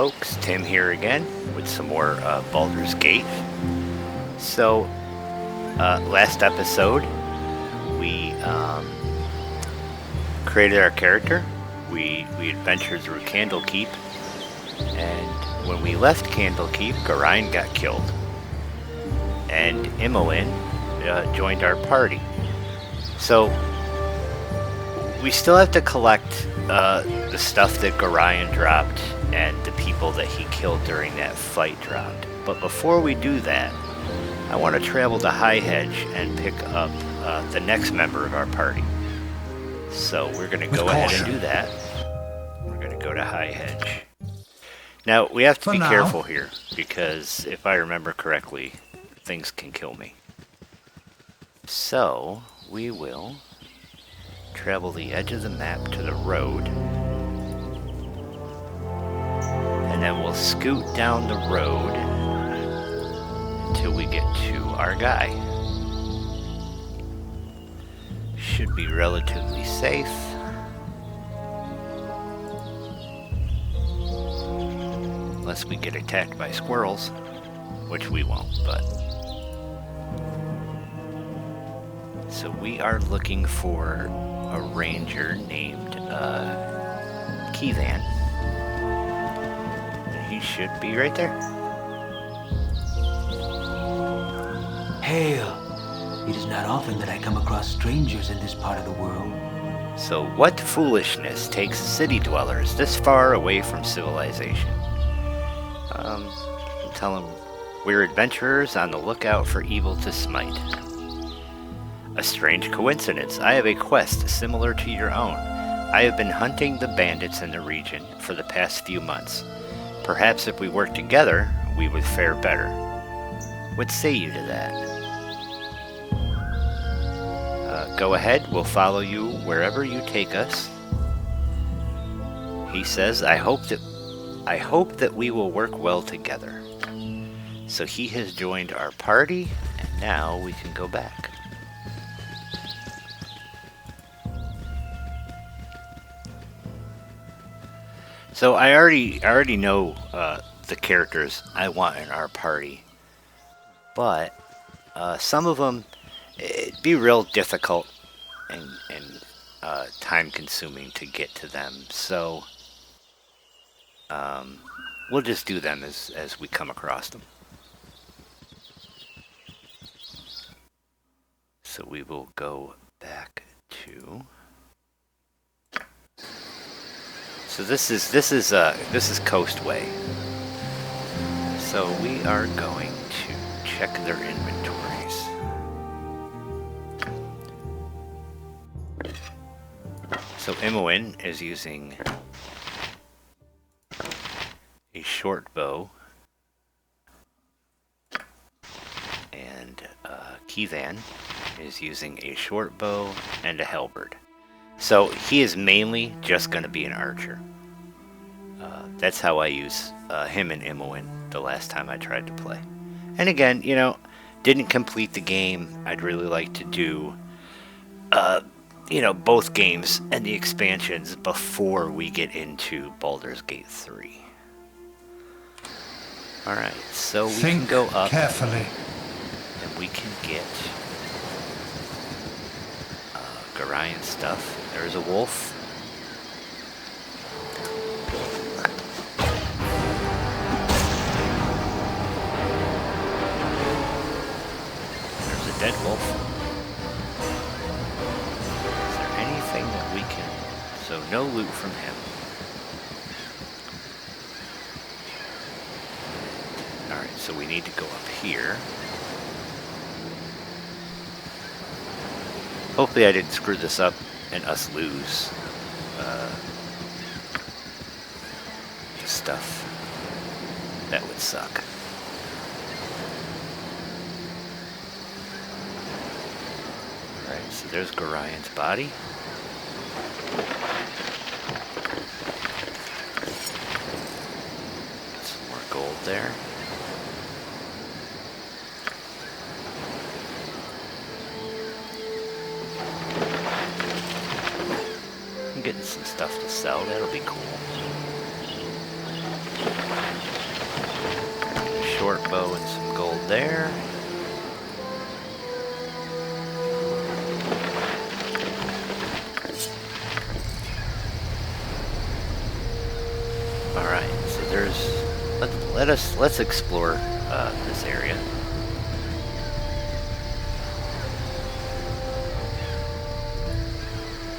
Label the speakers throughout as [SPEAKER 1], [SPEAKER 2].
[SPEAKER 1] folks, Tim here again with some more Baldur's Gate. So, last episode, we created our character. We adventured through Candlekeep, and when we left Candlekeep, Garayan got killed, and Imoen joined our party. So, we still have to collect the stuff that Garayan dropped and the people that he killed during that fight dropped. But before we do that, I want to travel to High Hedge and pick up the next member of our party. So we're going to go ahead and do that. We're going to go to High Hedge. Now, we have to be careful here, because if I remember correctly, things can kill me. So, we will travel the edge of the map to the road, and then we'll scoot down the road until we get to our guy. Should be relatively safe. Unless we get attacked by squirrels, which we won't, but... So we are looking for a ranger named Kevan. He should be right there.
[SPEAKER 2] Hail! It is not often that I come across strangers in this part of the world.
[SPEAKER 1] So what foolishness takes city dwellers this far away from civilization? Tell him we're adventurers on the lookout for evil to smite. A strange coincidence. I have a quest similar to your own. I have been hunting the bandits in the region for the past few months. Perhaps if we work together, we would fare better. What say you to that? Go ahead, we'll follow you wherever you take us. He says, I hope that we will work well together. So he has joined our party, and now we can go back. So I already know the characters I want in our party, but some of them it'd be real difficult and time consuming to get to them. So we'll just do them as we come across them. So we will go back to. So this is Coastway. So we are going to check their inventories. So Imoen is using a short bow, and Kevan is using a short bow and a halberd. So he is mainly just going to be an archer. That's how I use him and Imoen the last time I tried to play. And again, didn't complete the game. I'd really like to do, both games and the expansions before we get into Baldur's Gate 3. Alright, so we can go up
[SPEAKER 3] carefully.
[SPEAKER 1] And we can get Garayan stuff. There's a wolf. There's a dead wolf. Is there anything that we can... So no loot from him. Alright, so we need to go up here. Hopefully I didn't screw this up and us lose the stuff. That would suck. Alright, so there's Garayan's body. Some more gold there. I'm getting some stuff to sell. That'll be cool. short bow and some gold there. All right, so let's explore this area.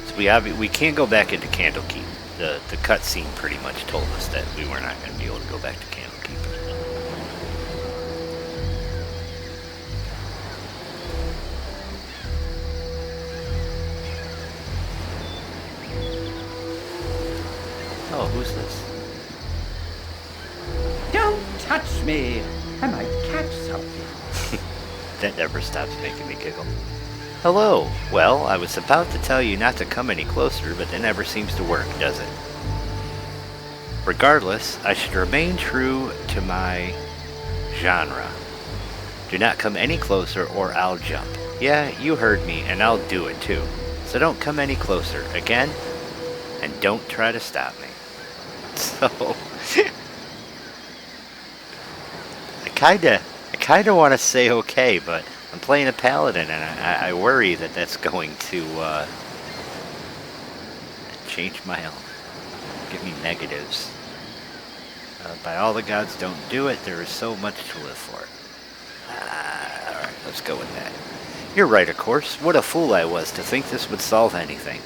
[SPEAKER 1] So we can't go back into Candlekeep. The cutscene pretty much told us that we were not going to be able to go back to Candlekeep. Oh, who's this?
[SPEAKER 3] Don't touch me! I might catch something.
[SPEAKER 1] That never stops making me giggle. Hello. Well, I was about to tell you not to come any closer, but that never seems to work, does it? Regardless, I should remain true to my genre. Do not come any closer or I'll jump. Yeah, you heard me, and I'll do it too. So don't come any closer, again, and don't try to stop me. So, I kinda want to say okay, but I'm playing a paladin, and I worry that that's going to change my give me negatives. By all the gods, don't do it. There is so much to live for. Alright, let's go with that. You're right, of course. What a fool I was to think this would solve anything.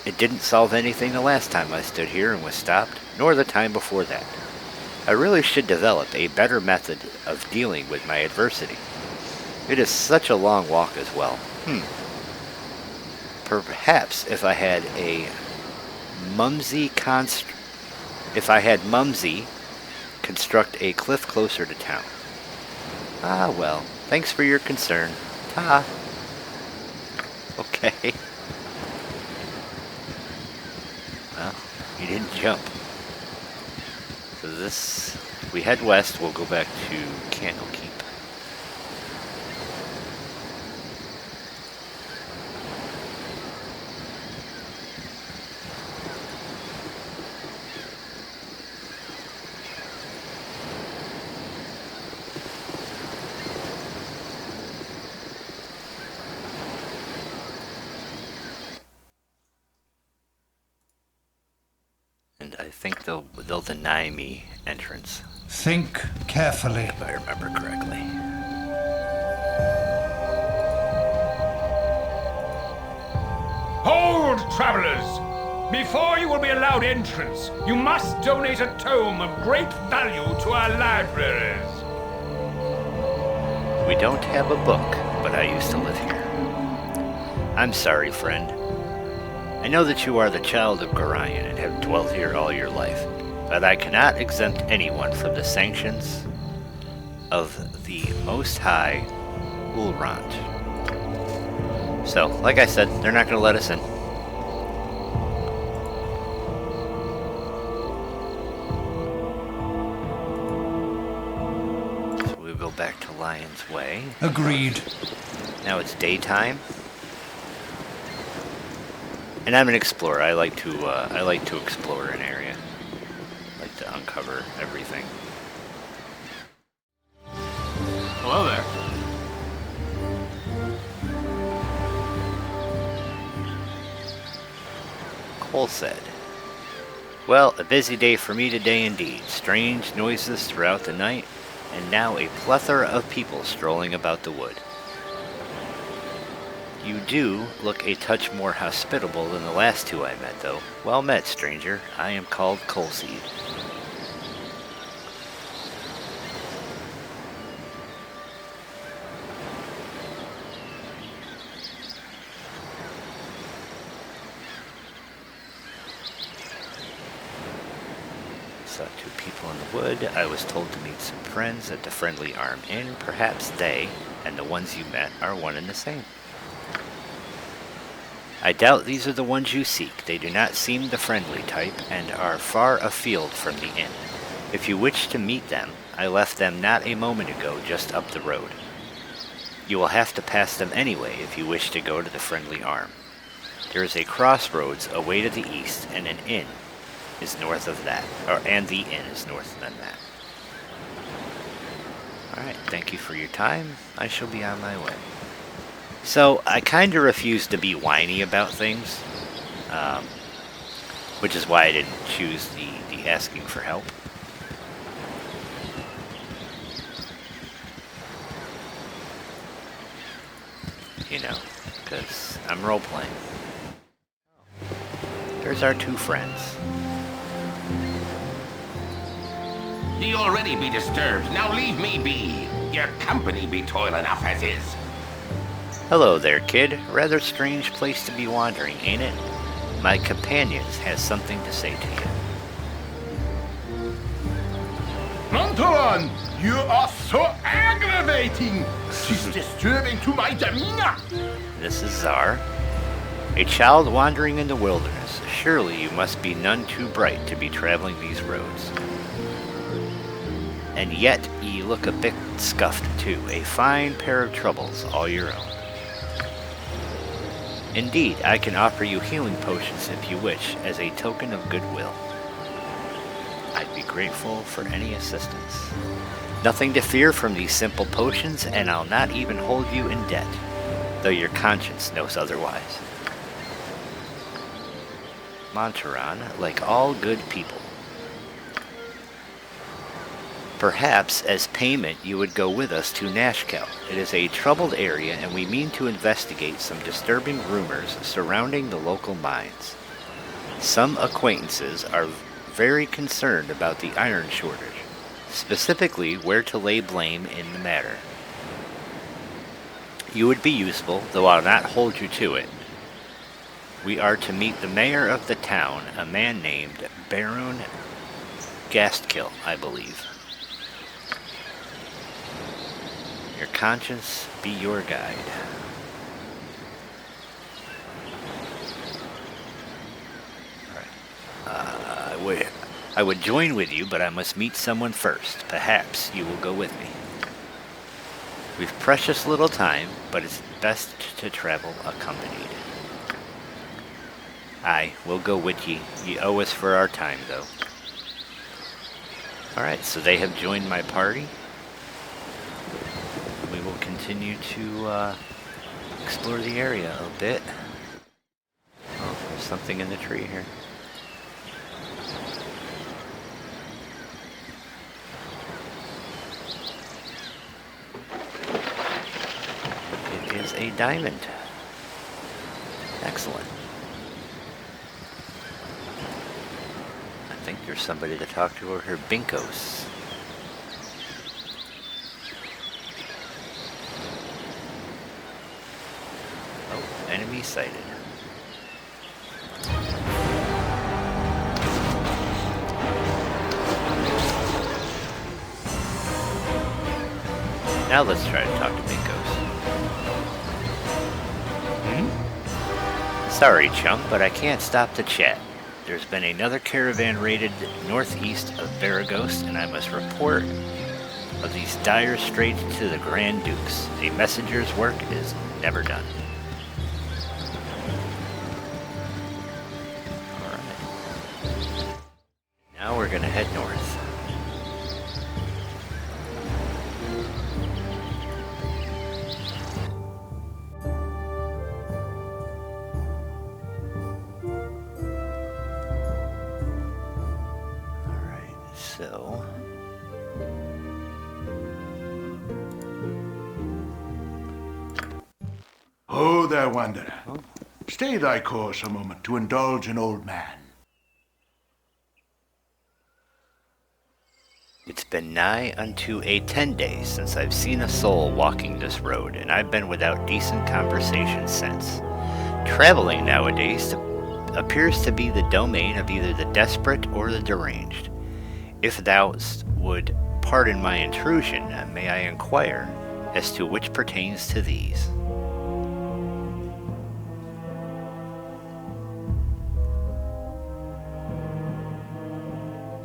[SPEAKER 1] It didn't solve anything the last time I stood here and was stopped, nor the time before that. I really should develop a better method of dealing with my adversity. It is such a long walk as well. Perhaps if I had Mumsy construct a cliff closer to town. Ah, well, thanks for your concern. Ta. Okay. Well, you didn't jump. So we head west, we'll go back to Candlekeep. And I think they'll deny me entrance,
[SPEAKER 4] Think carefully.
[SPEAKER 1] if I remember correctly.
[SPEAKER 5] Hold, travelers! Before you will be allowed entrance, you must donate a tome of great value to our libraries.
[SPEAKER 1] We don't have a book, but I used to live here. I'm sorry, friend. I know that you are the child of Gorion and have dwelt here all your life, but I cannot exempt anyone from the sanctions of the Most High Ulrant. So, like I said, they're not going to let us in. So we'll go back to Lion's Way.
[SPEAKER 4] Agreed.
[SPEAKER 1] Now it's daytime. And I'm an explorer. I like to explore an area. I like to uncover everything.
[SPEAKER 5] Hello there.
[SPEAKER 1] Cole said, "Well, a busy day for me today indeed. Strange noises throughout the night, and now a plethora of people strolling about the wood. You do look a touch more hospitable than the last two I met, though. Well met, stranger. I am called Coalseed." Saw two people in the wood. I was told to meet some friends at the Friendly Arm Inn. Perhaps they, and the ones you met, are one and the same. I doubt these are the ones you seek. They do not seem the friendly type, and are far afield from the inn. If you wish to meet them, I left them not a moment ago, just up the road. You will have to pass them anyway if you wish to go to the Friendly Arm. There is a crossroads away to the east, and an inn is north of that, and the inn is north than that. Alright, thank you for your time. I shall be on my way. So, I kind of refuse to be whiny about things, which is why I didn't choose the asking for help. You know, because I'm role-playing. There's our two friends.
[SPEAKER 6] Ye already be disturbed. Now leave me be. Your company be toil enough as is.
[SPEAKER 1] Hello there, kid. Rather strange place to be wandering, ain't it? My companions has something to say to you.
[SPEAKER 5] Mantolan, you are so aggravating. She's disturbing to my demeanor.
[SPEAKER 1] This is Czar. A child wandering in the wilderness. Surely you must be none too bright to be traveling these roads. And yet ye look a bit scuffed too, a fine pair of troubles all your own. Indeed, I can offer you healing potions if you wish, as a token of goodwill. I'd be grateful for any assistance. Nothing to fear from these simple potions, and I'll not even hold you in debt, though your conscience knows otherwise. Montaran, like all good people. Perhaps, as payment, you would go with us to Nashkel. It is a troubled area, and we mean to investigate some disturbing rumors surrounding the local mines. Some acquaintances are very concerned about the iron shortage, specifically where to lay blame in the matter. You would be useful, though I'll not hold you to it. We are to meet the mayor of the town, a man named Baron Gastkill, I believe. Your conscience be your guide. I would join with you, but I must meet someone first. Perhaps you will go with me. We've precious little time, but it's best to travel accompanied. Aye, we'll go with ye. Ye owe us for our time, though. Alright, so they have joined my party. We will continue to explore the area a bit. Oh, there's something in the tree here. It is a diamond. Excellent. I think there's somebody to talk to over here. Binkos. Oh, enemy sighted. Now let's try to talk to Binkos. Sorry, chum, but I can't stop to chat. There's been another caravan raided northeast of Baragos, and I must report of these dire straits to the Grand Dukes. A messenger's work is never done. Alright. Now we're gonna head north. So,
[SPEAKER 7] Ho there, wanderer. Stay thy course a moment to indulge an old man.
[SPEAKER 1] it's been nigh unto 10 days since I've seen a soul walking this road, and I've been without decent conversation since. Traveling nowadays appears to be the domain of either the desperate or the deranged. If thou would pardon my intrusion, may I inquire as to which pertains to these?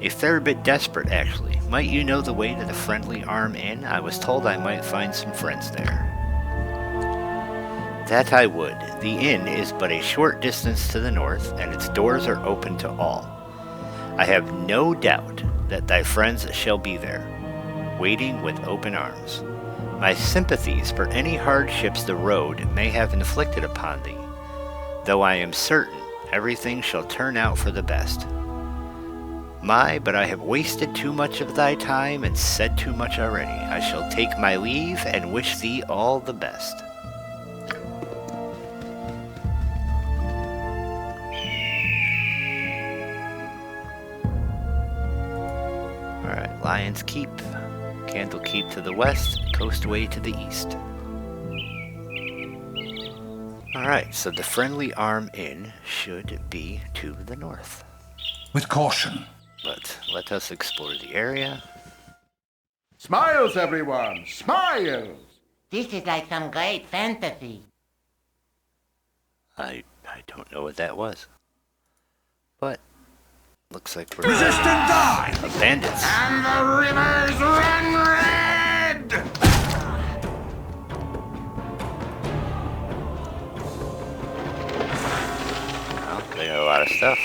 [SPEAKER 1] A fair bit desperate, actually. Might you know the way to the Friendly Arm Inn? I was told I might find some friends there. That I would. The inn is but a short distance to the north, and its doors are open to all. I have no doubt that thy friends shall be there. waiting with open arms. My sympathies for any hardships the road may have inflicted upon thee, though I am certain everything shall turn out for the best. But I have wasted too much of thy time and said too much already. I shall take my leave and wish thee all the best. Alright, Lion's Keep, Candle Keep to the west, Coastway to the east. Alright, so the Friendly Arm Inn should be to the north.
[SPEAKER 4] With caution.
[SPEAKER 1] But let us explore the area.
[SPEAKER 7] Smiles, everyone! Smiles!
[SPEAKER 8] This is like some great fantasy.
[SPEAKER 1] I don't know what that was. But looks like we're
[SPEAKER 5] Resist and die!
[SPEAKER 1] the bandits.
[SPEAKER 6] And the rivers run red!
[SPEAKER 1] Well, they got a lot of stuff.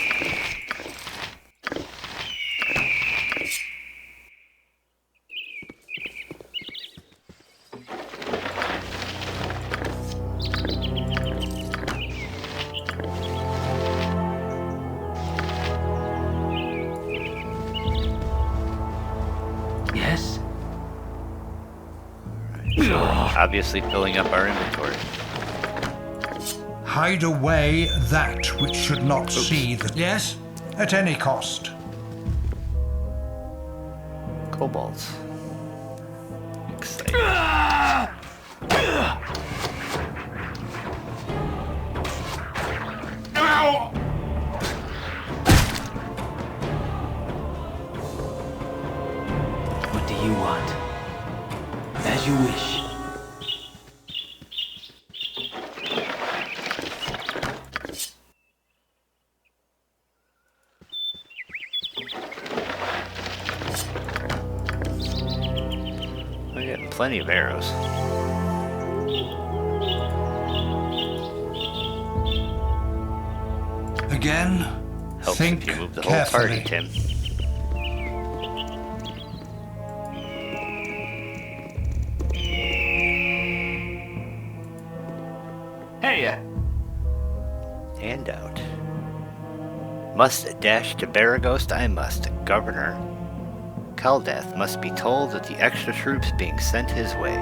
[SPEAKER 2] Yes?
[SPEAKER 1] So obviously filling up our inventory.
[SPEAKER 4] Hide away that which should not see the... Yes? At any cost.
[SPEAKER 1] Kobolds. Exciting.
[SPEAKER 6] Ow!
[SPEAKER 2] What do you want? As you wish.
[SPEAKER 1] We're getting plenty of arrows.
[SPEAKER 4] Again,
[SPEAKER 1] Helps
[SPEAKER 4] think
[SPEAKER 1] if you move the whole
[SPEAKER 4] carefully.
[SPEAKER 1] party, Tim.
[SPEAKER 5] Hey,
[SPEAKER 1] Handout. Must dash to Baragost, I must. Governor Kaldath must be told that the extra troops being sent his way.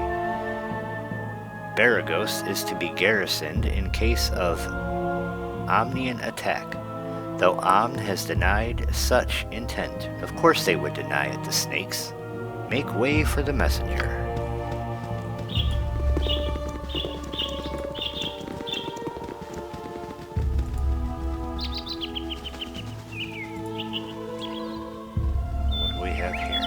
[SPEAKER 1] Baragost is to be garrisoned in case of Omnian attack, though Omn has denied such intent. Of course they would deny it, the snakes. Make way for the messenger. What do we have here?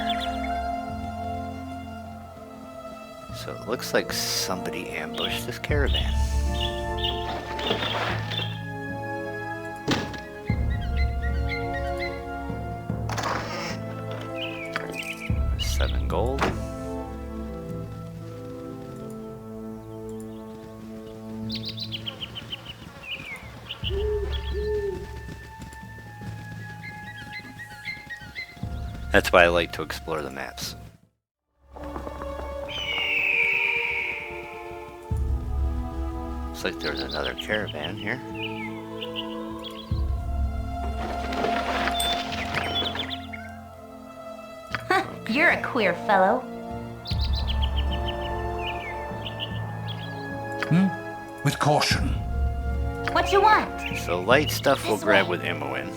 [SPEAKER 1] So it looks like somebody ambushed this caravan. Gold. That's why I like to explore the maps. Looks like there's another caravan here.
[SPEAKER 9] You're a queer fellow.
[SPEAKER 4] With caution.
[SPEAKER 9] What you want?
[SPEAKER 1] So light stuff we'll
[SPEAKER 9] This
[SPEAKER 1] grab
[SPEAKER 9] way.
[SPEAKER 1] with Imoen.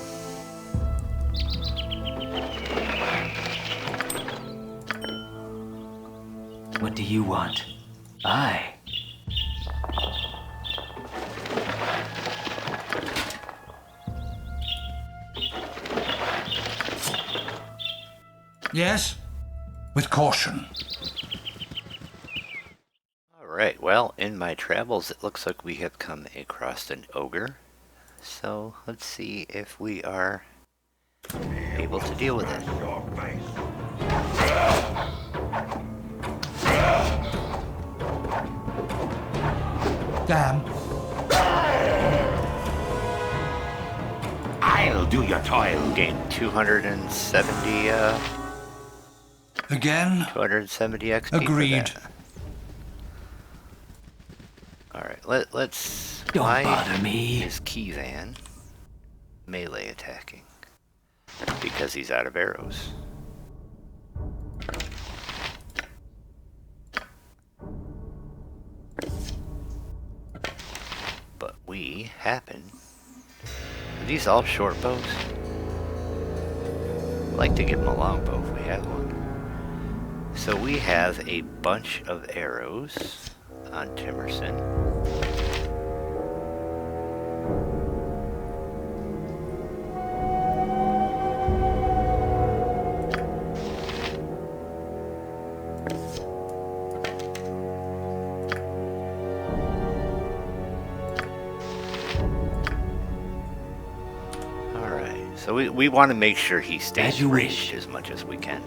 [SPEAKER 2] What do you want? I.
[SPEAKER 4] Yes? With caution.
[SPEAKER 1] Alright, well, in my travels it looks like we have come across an ogre. So let's see if we are able to deal with it.
[SPEAKER 4] Damn.
[SPEAKER 6] I'll do your toil.
[SPEAKER 1] Gain 270
[SPEAKER 4] Again?
[SPEAKER 1] 270 XP.
[SPEAKER 4] Agreed.
[SPEAKER 1] For that. Alright, let's...
[SPEAKER 2] Don't
[SPEAKER 1] why
[SPEAKER 2] bother me.
[SPEAKER 1] is Keyvan melee attacking? Because he's out of arrows. But we happen... Are these all short bows? I'd like to give him a long bow if we have one. So we have a bunch of arrows on Timerson. So we want to make sure he stays ranged as much as we can.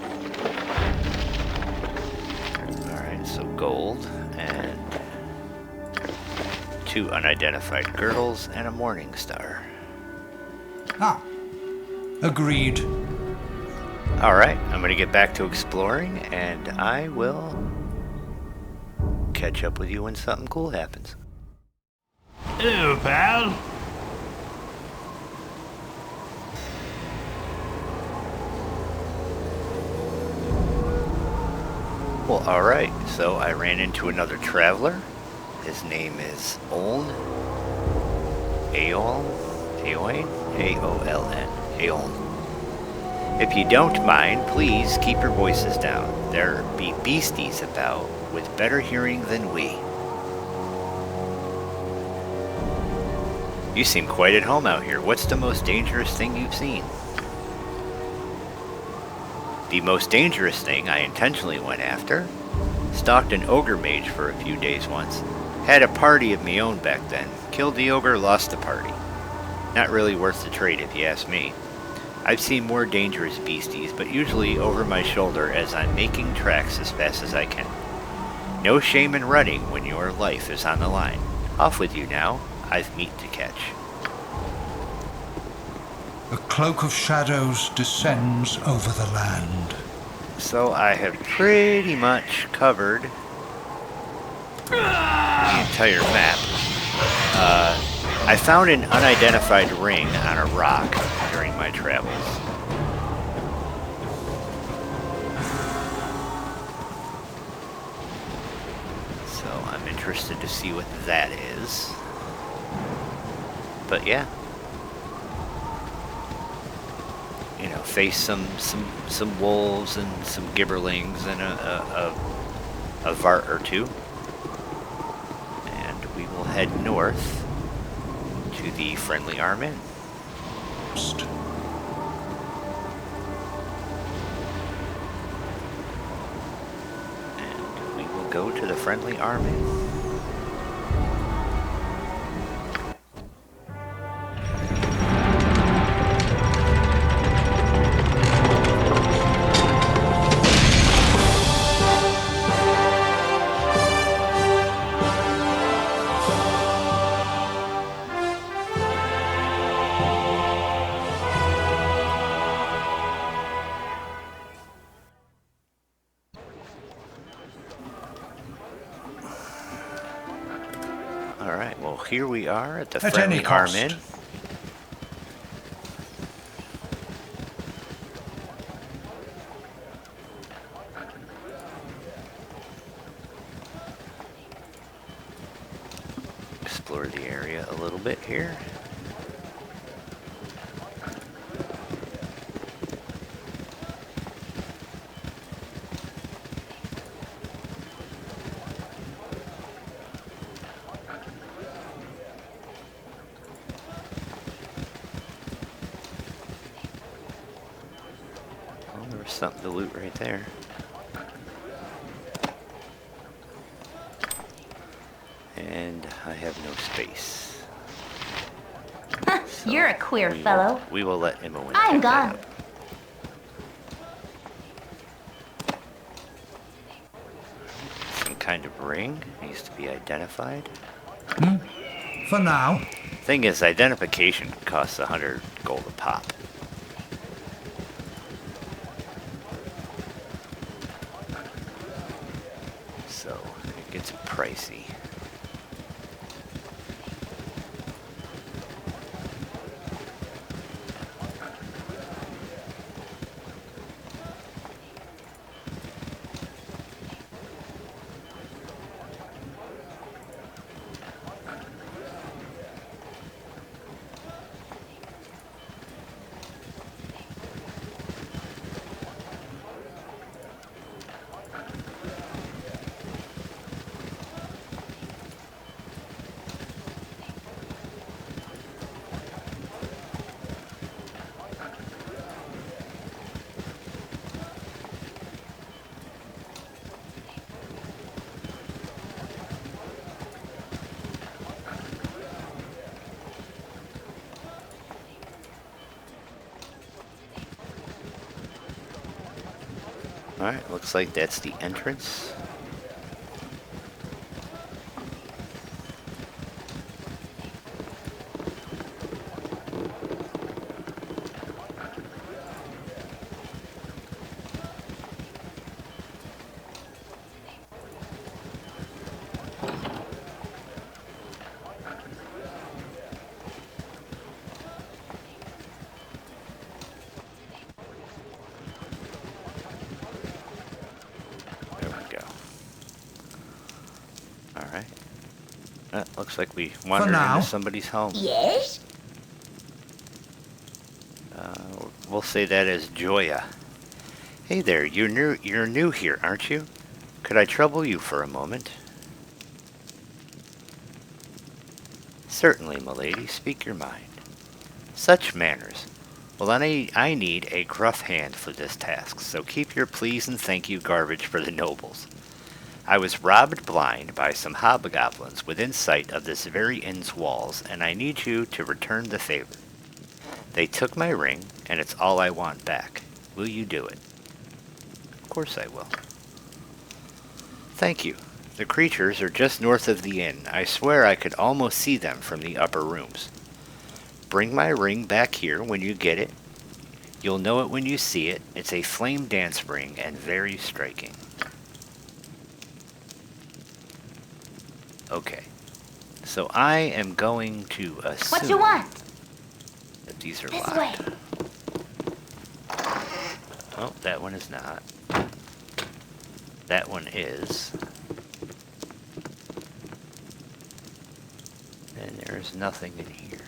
[SPEAKER 1] Alright, so gold and 2 unidentified girdles and a morning star.
[SPEAKER 4] Ah, agreed.
[SPEAKER 1] Alright, I'm going to get back to exploring and I will catch up with you when something cool happens.
[SPEAKER 6] Hello, pal.
[SPEAKER 1] Well, alright, so I ran into another traveler. His name is Oln. Aoln? A-O-L-N. Aoln. If you don't mind, please keep your voices down. There be beasties about with better hearing than we. You seem quite at home out here. What's the most dangerous thing you've seen? The most dangerous thing I intentionally went after? Stalked an ogre mage for a few days once. Had a party of me own back then. Killed the ogre, lost the party. Not really worth the trade if you ask me. I've seen more dangerous beasties, but usually over my shoulder as I'm making tracks as fast as I can. No shame in running when your life is on the line. Off with you now. I've meat to catch.
[SPEAKER 4] A cloak of shadows descends over the land.
[SPEAKER 1] So I have pretty much covered the entire map. I found an unidentified ring on a rock during my travels. So I'm interested to see what that is. But yeah. You know, face some wolves and some gibberlings and a vart or two. And we will head north to the Friendly Arm Inn. And we will go to the Friendly Arm Inn. Alright, well here we are at the Friendly Arm Inn. Explore the area a little bit here. Something to loot right there. And I have no space. So
[SPEAKER 9] You're a queer fellow.
[SPEAKER 1] We will let Emma win.
[SPEAKER 9] I'm gone.
[SPEAKER 1] Some kind of ring needs to be identified.
[SPEAKER 4] For now.
[SPEAKER 1] Thing is, identification costs 100 gold a pop. pricey. Alright, looks like that's the entrance. There we go. Alright. Looks like we wandered
[SPEAKER 4] now.
[SPEAKER 1] into somebody's home.
[SPEAKER 9] Yes?
[SPEAKER 1] We'll say that as Joya. Hey there, you're new here, aren't you? Could I trouble you for a moment? Certainly, milady, speak your mind. Such manners. Well, then I need a gruff hand for this task, so keep your please and thank you garbage for the nobles. I was robbed blind by some hobgoblins within sight of this very inn's walls, and I need you to return the favor. They took my ring, and it's all I want back. Will you do it? Of course I will. Thank you. The creatures are just north of the inn. I swear I could almost see them from the upper rooms. Bring my ring back here when you get it. You'll know it when you see it. It's a flame dance ring and very striking. Okay. So I am going to assume
[SPEAKER 9] What you want?
[SPEAKER 1] that these are
[SPEAKER 9] This
[SPEAKER 1] locked.
[SPEAKER 9] way.
[SPEAKER 1] Oh, that one is not. That one is. And there's nothing in here.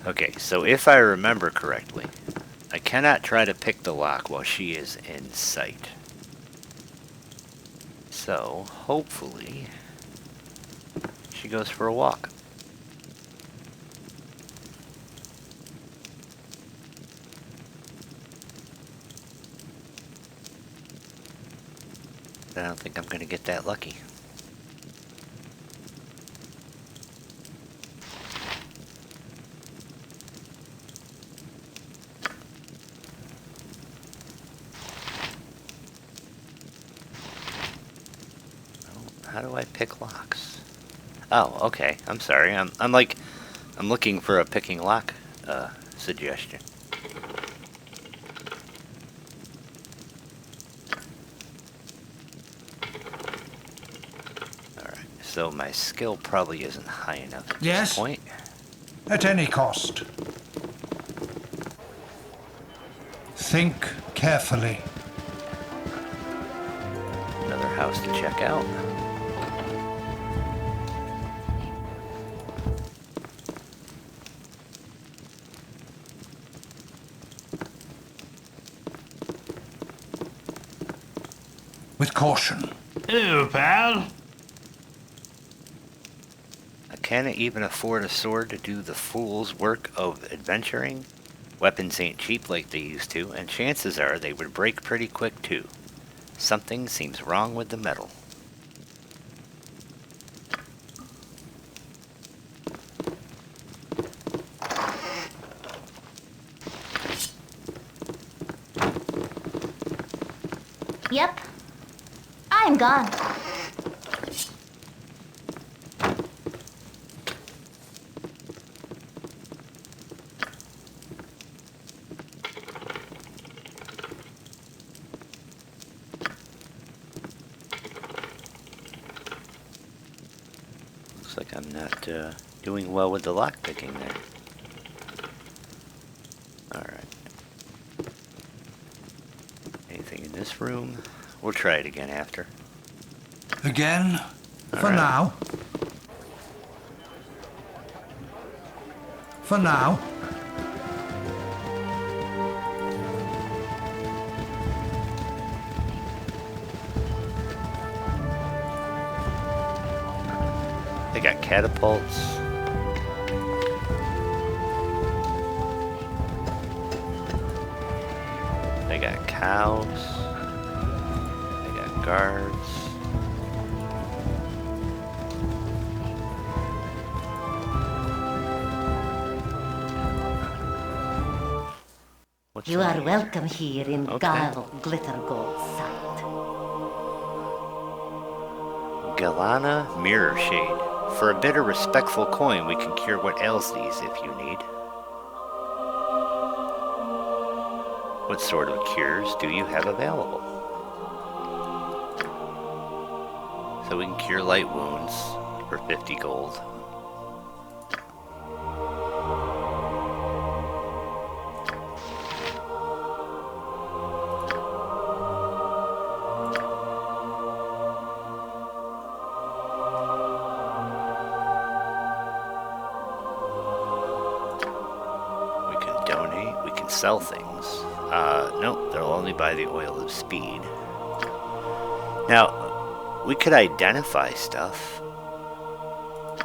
[SPEAKER 1] Okay, so if I remember correctly, I cannot try to pick the lock while she is in sight. So, hopefully, she goes for a walk. I don't think I'm going to get that lucky. How do I pick locks? Oh, okay. I'm sorry. I'm looking for a picking lock suggestion. Alright, so my skill probably isn't high enough at
[SPEAKER 4] Yes?
[SPEAKER 1] this point.
[SPEAKER 4] At any cost. Think carefully.
[SPEAKER 1] Another house to check out.
[SPEAKER 4] With caution.
[SPEAKER 6] Hello, pal.
[SPEAKER 1] I can't even afford a sword to do the fool's work of adventuring. Weapons ain't cheap like they used to, and chances are they would break pretty quick too. Something seems wrong with the metal.
[SPEAKER 9] Yep. I'm gone.
[SPEAKER 1] Looks like I'm not doing well with the lockpicking there. Alright. Anything in this room? We'll try it again after.
[SPEAKER 4] Again? For
[SPEAKER 1] right.
[SPEAKER 4] now. For now.
[SPEAKER 1] They got catapults. They got cows. They got guards. What's
[SPEAKER 8] You
[SPEAKER 1] in
[SPEAKER 8] are
[SPEAKER 1] here?
[SPEAKER 8] welcome here in
[SPEAKER 1] Okay.
[SPEAKER 8] Glitter Gold's sight.
[SPEAKER 1] Galana Mirror Shade. For a bit of respectful coin, we can cure what ails these if you need. What sort of cures do you have available? So we can cure light wounds for 50 gold. We can donate, we can sell things. Nope, they'll only buy the oil of speed. Now, we could identify stuff,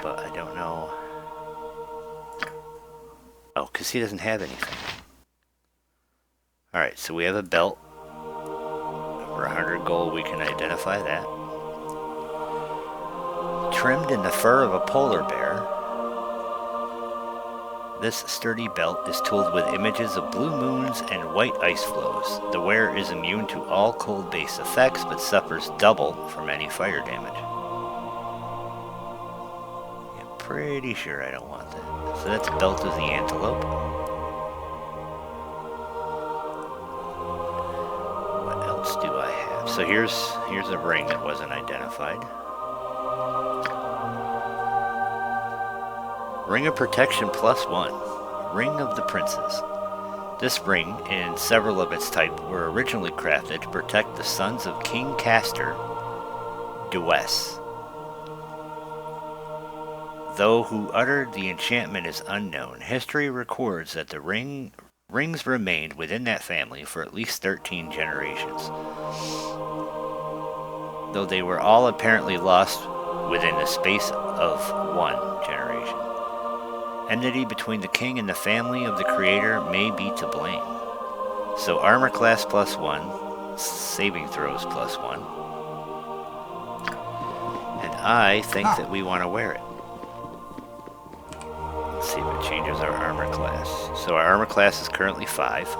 [SPEAKER 1] but I don't know. Oh, because he doesn't have anything. Alright, so we have a belt. For 100 gold, we can identify that. Trimmed in the fur of a polar bear. This sturdy belt is tooled with images of blue moons and white ice flows. The wearer is immune to all cold-based effects, but suffers double from any fire damage. Yeah, pretty sure I don't want that. So that's Belt of the Antelope. What else do I have? So here's a ring that wasn't identified. Ring of Protection +1. Ring of the Princes. This ring, and several of its type, were originally crafted to protect the sons of King Castor, Dues. Though who uttered the enchantment is unknown, history records that the rings remained within that family for at least 13 generations. Though they were all apparently lost within the space of one generation. Enmity between the king and the family of the creator may be to blame. So armor class +1, saving throws +1. And I think that we want to wear it. Let's see if it changes our armor class. So our armor class is currently 5.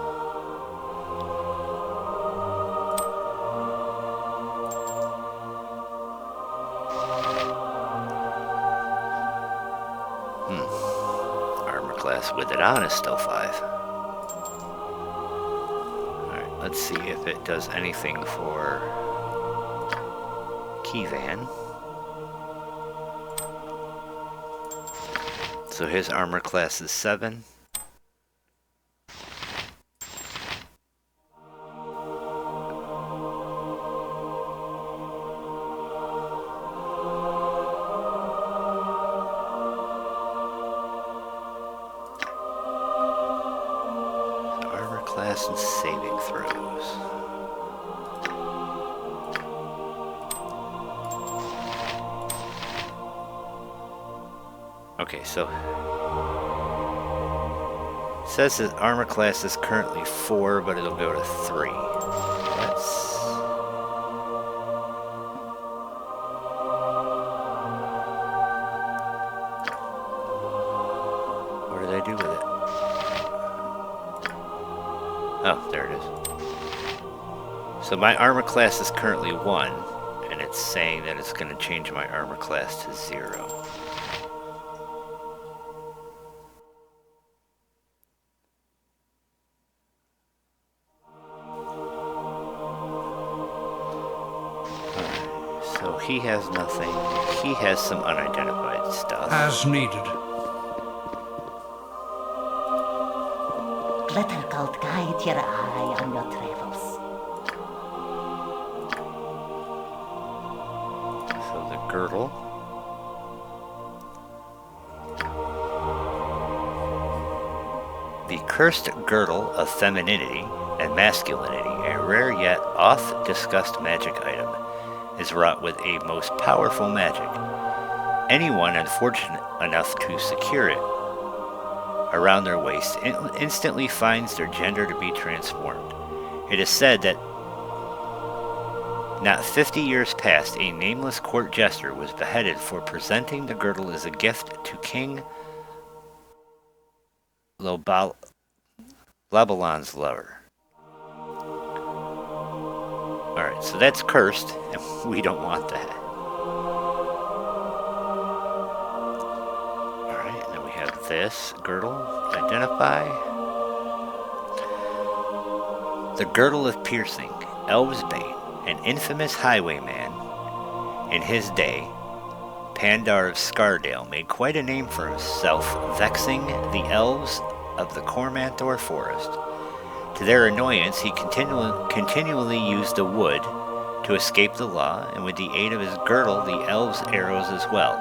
[SPEAKER 1] Class with it on is still 5. Alright, let's see if it does anything for Keyvan. So his armor class is 7. Class and saving throws. Okay, so it says his armor class is currently 4, but it'll go to 3. What did I do with it? Oh, there it is. So my armor class is currently 1, and it's saying that it's going to change my armor class to 0. Alright, so he has nothing. He has some unidentified stuff.
[SPEAKER 4] As needed.
[SPEAKER 8] Glitter gold guide your eye on your travels.
[SPEAKER 1] So the girdle. The cursed girdle of femininity and masculinity, a rare yet oft-discussed magic item, is wrought with a most powerful magic. Anyone unfortunate enough to secure it around their waist instantly finds their gender to be transformed. It is said that not 50 years past, a nameless court jester was beheaded for presenting the girdle as a gift to King Labalon's lover. Alright, so that's cursed, and we don't want that. Alright, and then we have this girdle. Identify. The Girdle of Piercing, Elves' Bane, an infamous highwayman. In his day, Pandar of Scardale made quite a name for himself, vexing the elves of the Cormanthor forest. To their annoyance, he continually used the wood to escape the law, and with the aid of his girdle, the elves' arrows as well.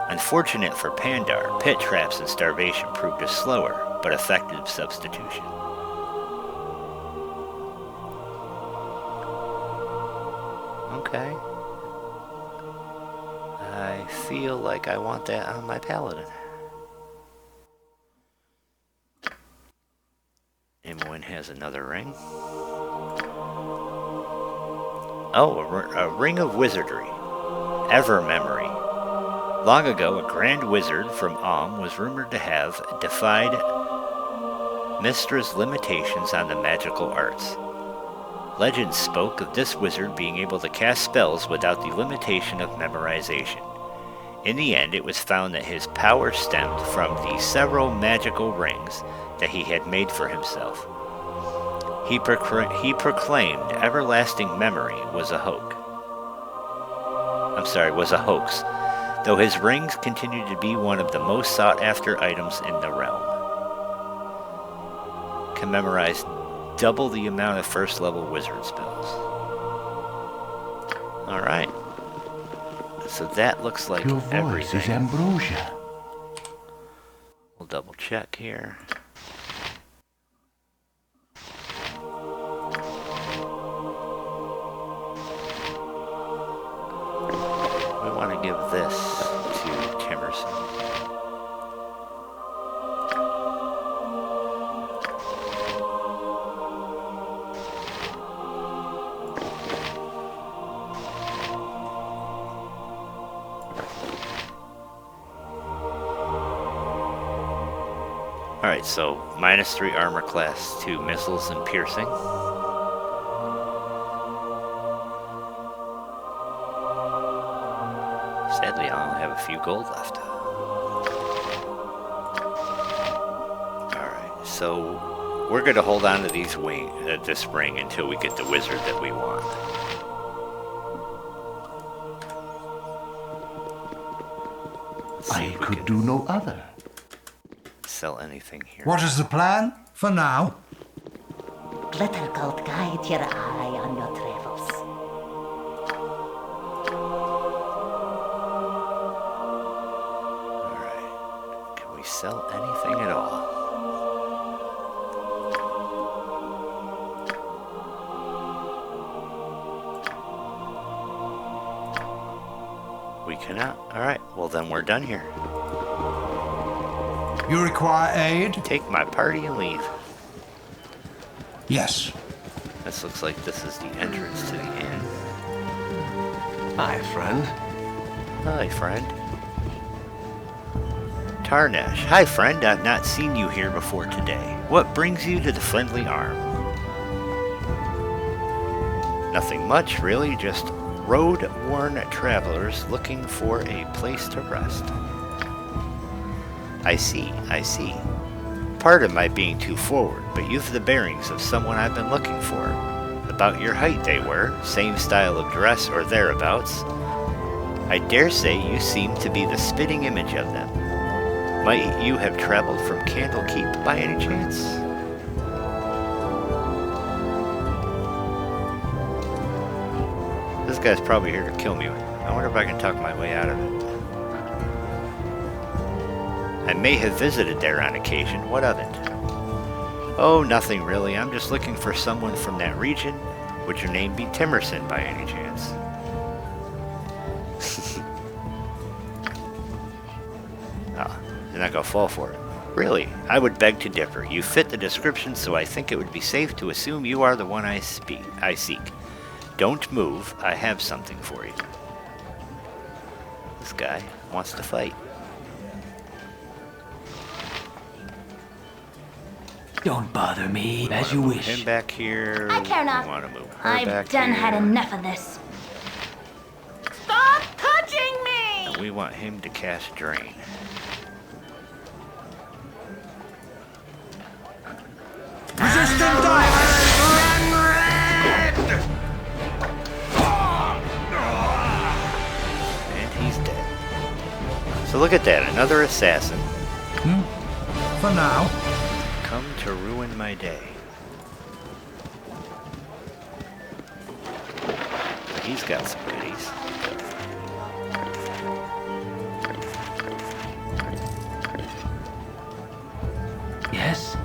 [SPEAKER 1] Unfortunate for Pandar, pit traps and starvation proved a slower but effective substitution. Okay. I feel like I want that on my paladin. Imoen has another ring. Oh, a ring of wizardry. Ever memory. Long ago, a grand wizard from Alm was rumored to have defied Mystra's limitations on the magical arts. Legends spoke of this wizard being able to cast spells without the limitation of memorization. In the end, it was found that his power stemmed from the several magical rings that he had made for himself. He proclaimed everlasting memory was a hoax. Though his rings continued to be one of the most sought-after items in the realm. Can memorize double the amount of first-level wizard spells. Alright. So that looks like
[SPEAKER 7] Your voice
[SPEAKER 1] everything.
[SPEAKER 7] is ambrosia.
[SPEAKER 1] We'll double check here. We want to give this to Timerson. Alright, so -3 armor class to missiles and piercing. Sadly, I only have a few gold left. Alright, so we're going to hold on to these this ring until we get the wizard that we want.
[SPEAKER 7] I could do no other.
[SPEAKER 1] Sell anything here.
[SPEAKER 4] What is the plan for now?
[SPEAKER 8] Glitter gold guide your eye on your travels.
[SPEAKER 1] Alright. Can we sell anything at all? We cannot. Alright, well then we're done here.
[SPEAKER 4] You require aid?
[SPEAKER 1] Take my party and leave.
[SPEAKER 4] Yes.
[SPEAKER 1] This looks like this is the entrance to the inn.
[SPEAKER 2] Hi, friend.
[SPEAKER 1] Hi, friend. Tarnesh. Hi, friend. I've not seen you here before today. What brings you to the Friendly Arm? Nothing much, really. Just road-worn travelers looking for a place to rest. I see. Pardon my being too forward, but you've the bearings of someone I've been looking for. About your height they were, same style of dress or thereabouts. I dare say you seem to be the spitting image of them. Might you have traveled from Candlekeep by any chance? This guy's probably here to kill me. I wonder if I can talk my way out of it. I may have visited there on occasion. What of it? Oh, nothing really. I'm just looking for someone from that region. Would your name be Timerson by any chance? Oh, you're not gonna fall for it. Really, I would beg to differ. You fit the description, so I think it would be safe to assume you are the one I seek. Don't move. I have something for you. This guy wants to fight.
[SPEAKER 2] Don't bother me, as you wish.
[SPEAKER 1] Him back here.
[SPEAKER 9] I care not.
[SPEAKER 1] Want to move her
[SPEAKER 9] I've
[SPEAKER 1] back
[SPEAKER 9] done
[SPEAKER 1] here.
[SPEAKER 9] had enough of this. Stop touching me!
[SPEAKER 1] And we want him to cast Drain.
[SPEAKER 4] Resistant dive!
[SPEAKER 1] And he's dead. So look at that, another assassin.
[SPEAKER 4] For now.
[SPEAKER 1] Come to ruin my day. He's got some goodies.
[SPEAKER 2] Yes?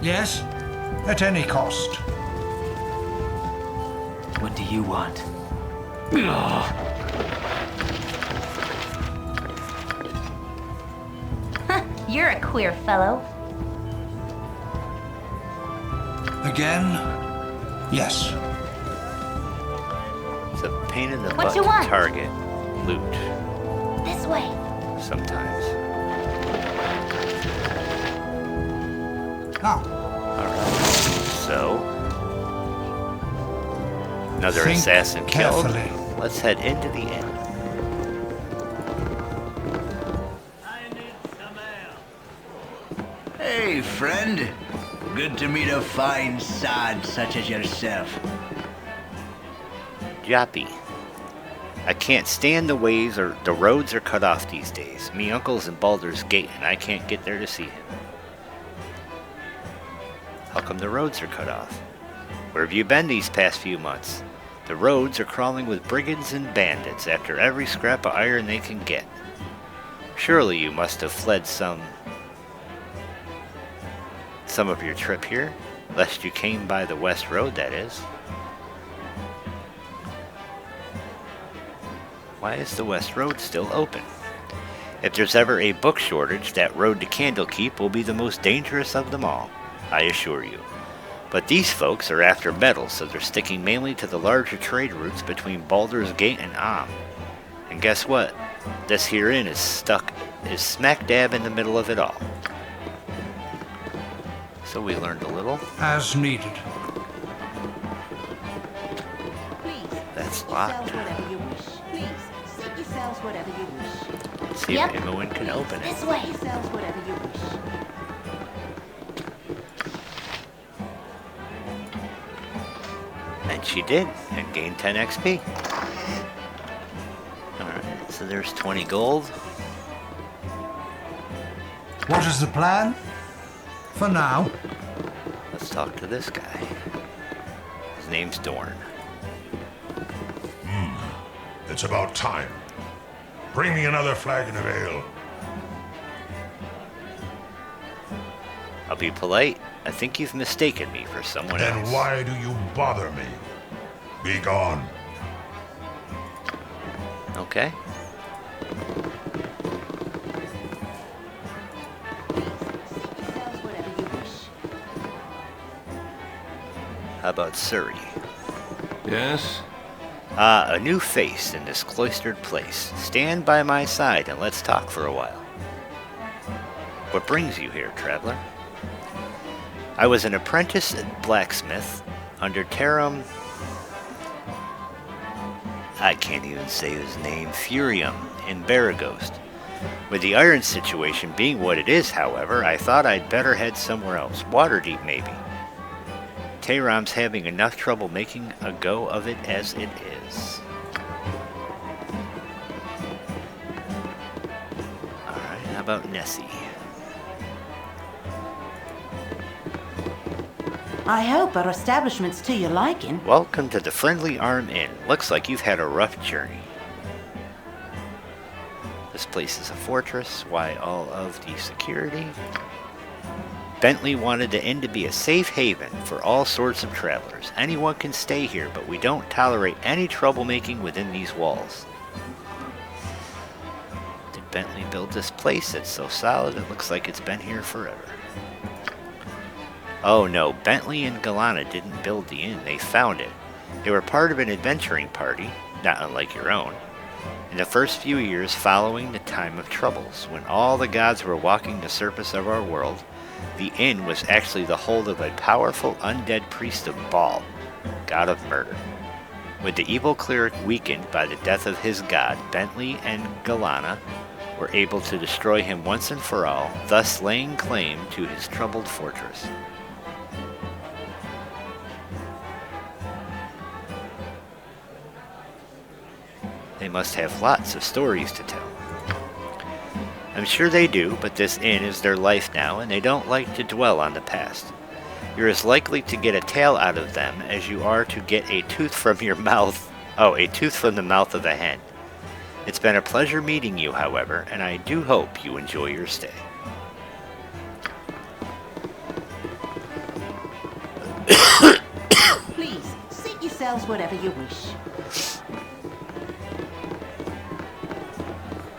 [SPEAKER 4] Yes, at any cost.
[SPEAKER 2] What do you want?
[SPEAKER 9] You're a queer fellow.
[SPEAKER 4] Again? Yes.
[SPEAKER 1] It's a pain in the
[SPEAKER 9] What
[SPEAKER 1] butt
[SPEAKER 9] you
[SPEAKER 1] to
[SPEAKER 9] want?
[SPEAKER 1] target loot
[SPEAKER 9] This way.
[SPEAKER 1] sometimes.
[SPEAKER 4] Now,
[SPEAKER 1] Alright. So another
[SPEAKER 4] think
[SPEAKER 1] assassin killed.
[SPEAKER 4] carefully.
[SPEAKER 1] Let's head into the inn.
[SPEAKER 10] Hey, friend. Good to meet a fine sod such as yourself.
[SPEAKER 1] Joppy. I can't stand the ways or the roads are cut off these days. Me uncle's in Baldur's Gate and I can't get there to see him. How come the roads are cut off? Where have you been these past few months? The roads are crawling with brigands and bandits after every scrap of iron they can get. Surely you must have fled some of your trip here, lest you came by the West Road, that is. Why is the West Road still open? If there's ever a book shortage, that road to Candlekeep will be the most dangerous of them all, I assure you. But these folks are after metal, so they're sticking mainly to the larger trade routes between Baldur's Gate and Am. And guess what? This here inn is smack dab in the middle of it all. So we learned a little.
[SPEAKER 4] as needed.
[SPEAKER 1] That's locked. Let's see
[SPEAKER 9] Yep.
[SPEAKER 1] if Imoen can open it.
[SPEAKER 9] This way.
[SPEAKER 1] And she did, and gained 10 XP. Alright, so there's 20 gold.
[SPEAKER 4] What is the plan? For now.
[SPEAKER 1] Let's talk to this guy. His name's Dorn.
[SPEAKER 11] It's about time. Bring me another flagon of ale.
[SPEAKER 1] I'll be polite. I think you've mistaken me for someone
[SPEAKER 11] Then
[SPEAKER 1] else.
[SPEAKER 11] why do you bother me? Be gone.
[SPEAKER 1] Okay. How about Surrey?
[SPEAKER 6] Yes?
[SPEAKER 1] A new face in this cloistered place. Stand by my side and let's talk for a while. What brings you here, traveler? I was an apprentice blacksmith under Tarum... I can't even say his name, Furium, in Baragost. With the iron situation being what it is, however, I thought I'd better head somewhere else. Waterdeep, maybe. Tehram's having enough trouble making a go of it as it is. Alright, how about Nessie?
[SPEAKER 8] I hope our establishment's to your liking.
[SPEAKER 1] Welcome to the Friendly Arm Inn. Looks like you've had a rough journey. This place is a fortress. Why all of the security? Bentley wanted the inn to be a safe haven for all sorts of travelers. Anyone can stay here, but we don't tolerate any troublemaking within these walls. Did Bentley build this place? It's so solid it looks like it's been here forever. Oh no, Bentley and Galana didn't build the inn, they found it. They were part of an adventuring party, not unlike your own, in the first few years following the time of troubles, when all the gods were walking the surface of our world. The inn was actually the hold of a powerful undead priest of Baal, god of murder. With the evil cleric weakened by the death of his god, Bentley and Galana were able to destroy him once and for all, thus laying claim to his troubled fortress. They must have lots of stories to tell. I'm sure they do, but this inn is their life now, and they don't like to dwell on the past. You're as likely to get a tale out of them as you are to get a tooth from your mouth. Oh, a tooth from the mouth of a hen. It's been a pleasure meeting you, however, and I do hope you enjoy your stay.
[SPEAKER 8] Please, seat yourselves whatever you wish.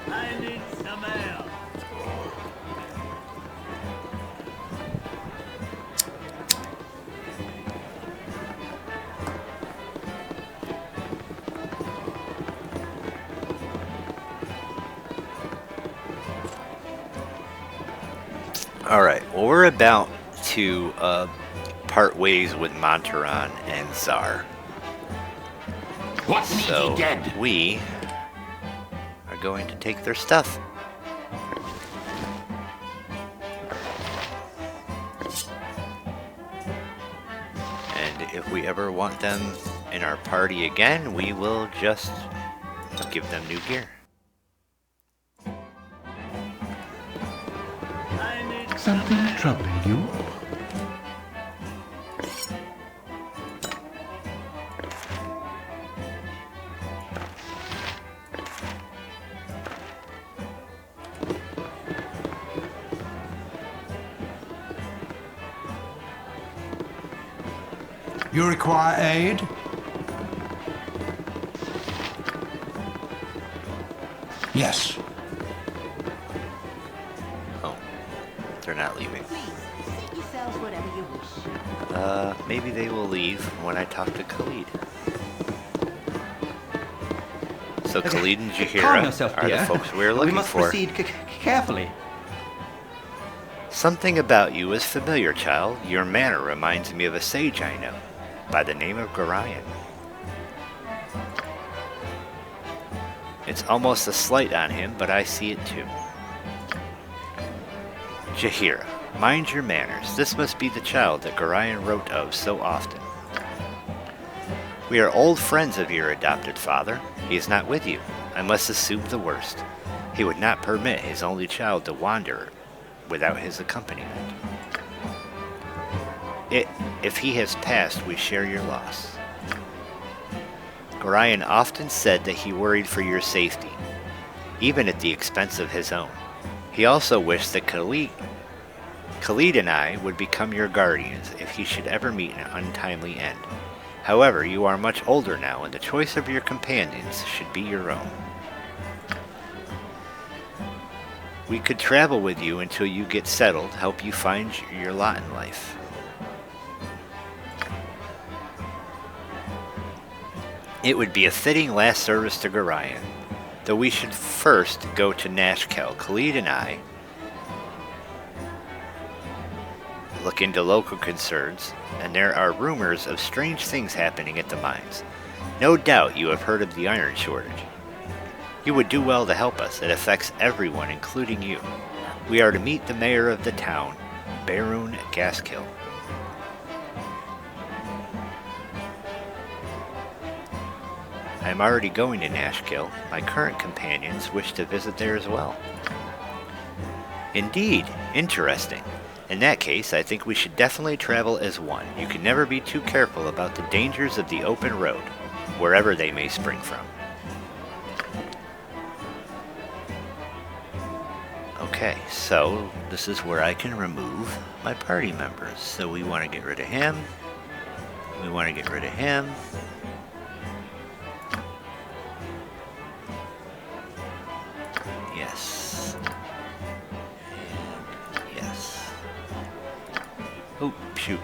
[SPEAKER 10] I need some ale.
[SPEAKER 1] Alright, well, we're about to part ways with Montaron and Czar.
[SPEAKER 6] What needs
[SPEAKER 1] So
[SPEAKER 6] he dead?
[SPEAKER 1] we are going to take their stuff. And if we ever want them in our party again, we will just give them new gear.
[SPEAKER 7] Something troubling you?
[SPEAKER 4] You require aid? Yes.
[SPEAKER 1] Oh, they're not leaving.
[SPEAKER 8] Please, seat yourselves whatever you wish.
[SPEAKER 1] Maybe they will leave when I talk to Khalid. So Khalid and
[SPEAKER 3] Calm
[SPEAKER 1] Jahira
[SPEAKER 3] yourself,
[SPEAKER 1] are the
[SPEAKER 3] dear.
[SPEAKER 1] folks we're
[SPEAKER 3] We
[SPEAKER 1] looking
[SPEAKER 3] must
[SPEAKER 1] for.
[SPEAKER 3] proceed carefully.
[SPEAKER 1] Something about you is familiar, child. Your manner reminds me of a sage I know, by the name of Gorion. It's almost a slight on him, but I see it too. Jahira, mind your manners. This must be the child that Gorion wrote of so often. We are old friends of your adopted father. He is not with you. I must assume the worst. He would not permit his only child to wander without his accompaniment. If he has passed, we share your loss. Gorion often said that he worried for your safety, even at the expense of his own. He also wished that Khalid and I would become your guardians if he should ever meet an untimely end. However, you are much older now, and the choice of your companions should be your own. We could travel with you until you get settled, help you find your lot in life. It would be a fitting last service to Gorion, though we should first go to Nashkel. Khalid and I look into local concerns, and there are rumors of strange things happening at the mines. No doubt you have heard of the iron shortage. You would do well to help us. It affects everyone, including you. We are to meet the mayor of the town, Barun Gaskill. I am already going to Nashkill. My current companions wish to visit there as well. Indeed, interesting. In that case, I think we should definitely travel as one. You can never be too careful about the dangers of the open road, wherever they may spring from. Okay, so this is where I can remove my party members. So we want to get rid of him. We want to get rid of him. Yes. And yes. Oh, shoot.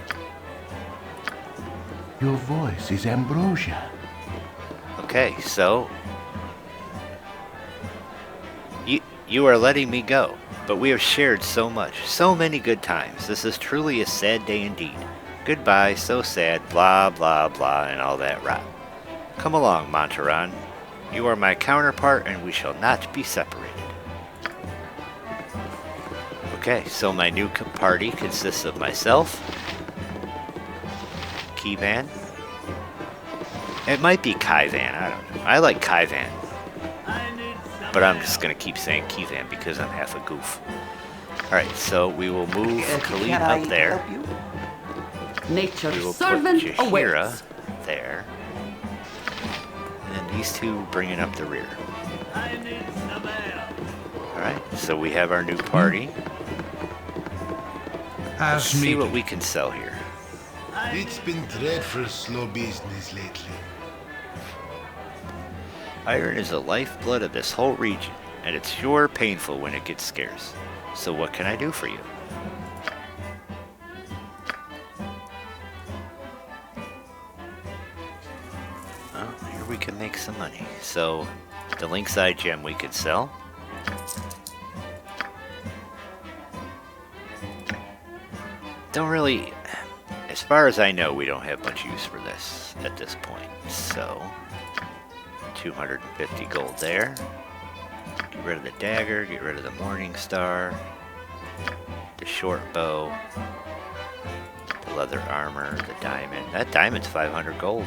[SPEAKER 7] Your voice is ambrosia.
[SPEAKER 1] Okay, so you are letting me go, but we have shared so much, so many good times. This is truly a sad day indeed. Goodbye, so sad, blah, blah, blah, and all that rot. Come along, Montaran. You are my counterpart, and we shall not be separated. Okay, so my new party consists of myself, Keyvan. It might be Kaivan, I don't know. I like Kaivan. But I'm just going to keep saying Keyvan because I'm half a goof. Alright, so we will move Khalid up there.
[SPEAKER 12] Nature's
[SPEAKER 1] We will put
[SPEAKER 12] servant
[SPEAKER 1] Jahira
[SPEAKER 12] awaits.
[SPEAKER 1] there. And then these two bringing up the rear. Alright, so we have our new party. Let's see what we can sell here.
[SPEAKER 13] It's been dreadful slow business lately.
[SPEAKER 1] Iron is the lifeblood of this whole region, and it's sure painful when it gets scarce. So what can I do for you? Well, here we can make some money. So, the Linkside gem we could sell. Don't really... As far as I know, we don't have much use for this at this point. So, 250 gold there. Get rid of the dagger, get rid of the Morning Star, the short bow, the leather armor, the diamond. That diamond's 500 gold.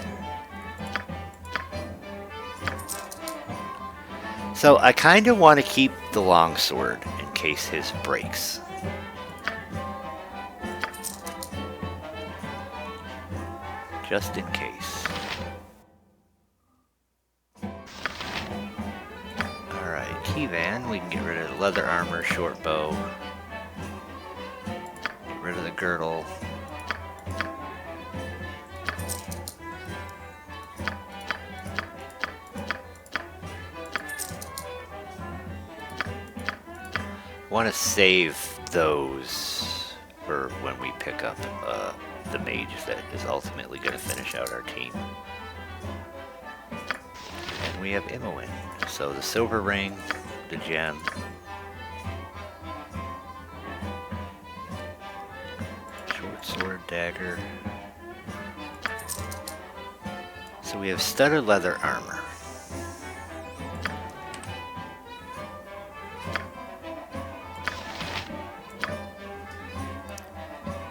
[SPEAKER 1] So I kind of want to keep the longsword in case his breaks. Just in case. Alright, Keyvan, we can get rid of the leather armor, short bow. Get rid of the girdle. Want to save those for when we pick up the mage that is ultimately going to finish out our team. And we have Imoen. So the silver ring, the gem, short sword, dagger. So we have studded leather armor.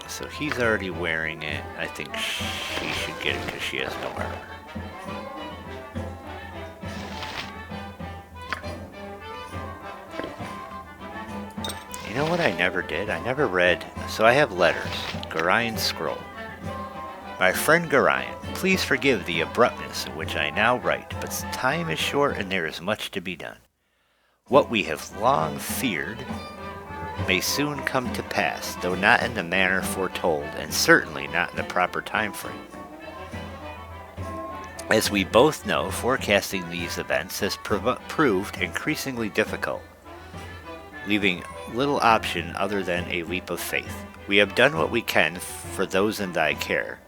[SPEAKER 1] So he's already wearing it. I think she should get it because she has no armor. You know what I never did? I never read. So I have letters. Gorian's scroll. My friend Gorian, please forgive the abruptness in which I now write, but time is short and there is much to be done. What we have long feared may soon come to pass, though not in the manner foretold, and certainly not in the proper time frame. As we both know, forecasting these events has proved increasingly difficult, leaving little option other than a leap of faith. We have done what we can for those in thy care,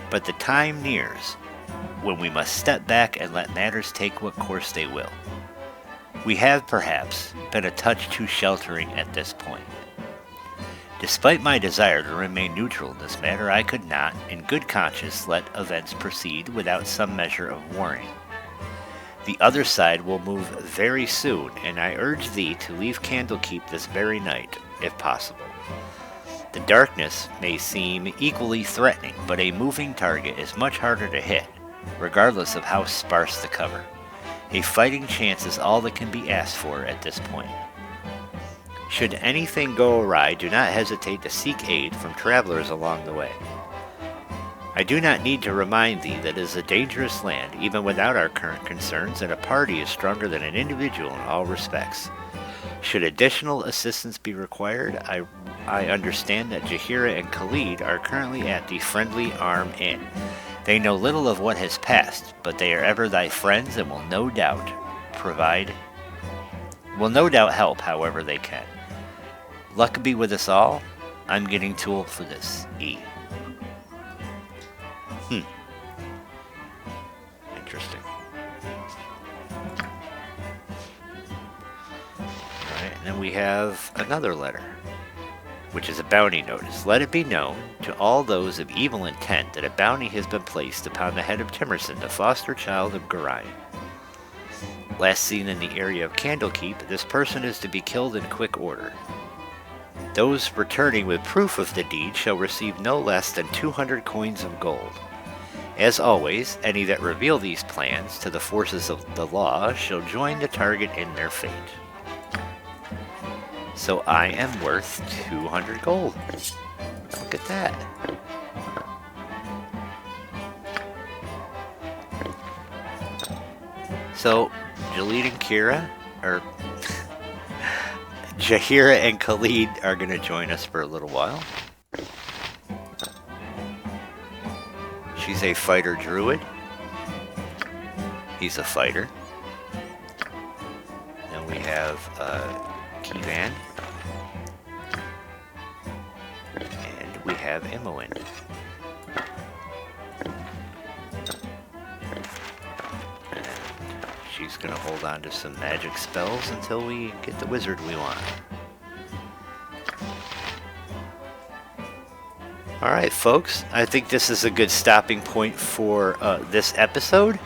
[SPEAKER 1] but the time nears when we must step back and let matters take what course they will. We have, perhaps, been a touch too sheltering at this point. Despite my desire to remain neutral in this matter, I could not, in good conscience, let events proceed without some measure of warning. The other side will move very soon, and I urge thee to leave Candlekeep this very night, if possible. The darkness may seem equally threatening, but a moving target is much harder to hit. regardless of how sparse the cover. A fighting chance is all that can be asked for at this point. Should anything go awry, do not hesitate to seek aid from travelers along the way. I do not need to remind thee that it is a dangerous land, even without our current concerns, and a party is stronger than an individual in all respects. Should additional assistance be required, I understand that Jahira and Khalid are currently at the Friendly Arm Inn. They know little of what has passed, but they are ever thy friends and will no doubt help however they can. Luck be with us all. I'm getting too old for this, E. Interesting. Alright, and then we have another letter, which is a bounty notice. Let it be known to all those of evil intent that a bounty has been placed upon the head of Timerson, the foster child of Gorion. Last seen in the area of Candlekeep, this person is to be killed in quick order. Those returning with proof of the deed shall receive no less than 200 coins of gold. As always, any that reveal these plans to the forces of the law shall join the target in their fate. So I am worth 200 gold. Look at that. So, Jalid and Kira, or Jahira and Khalid are going to join us for a little while. She's a fighter druid. He's a fighter. Then we have Kivan. And we have Imoen. And she's going to hold on to some magic spells until we get the wizard we want. Alright folks, I think this is a good stopping point for this episode.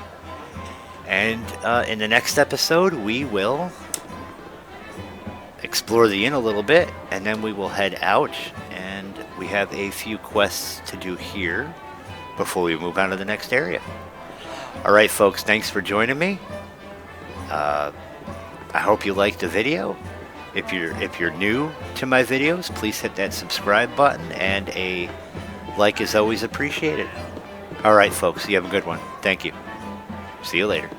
[SPEAKER 1] And in the next episode we will explore the inn a little bit, and then we will head out, and we have a few quests to do here before we move on to the next area. Alright folks, thanks for joining me. I hope you liked the video. If you're new to my videos, please hit that subscribe button, and a like is always appreciated. Alright folks, you have a good one. Thank you. See you later.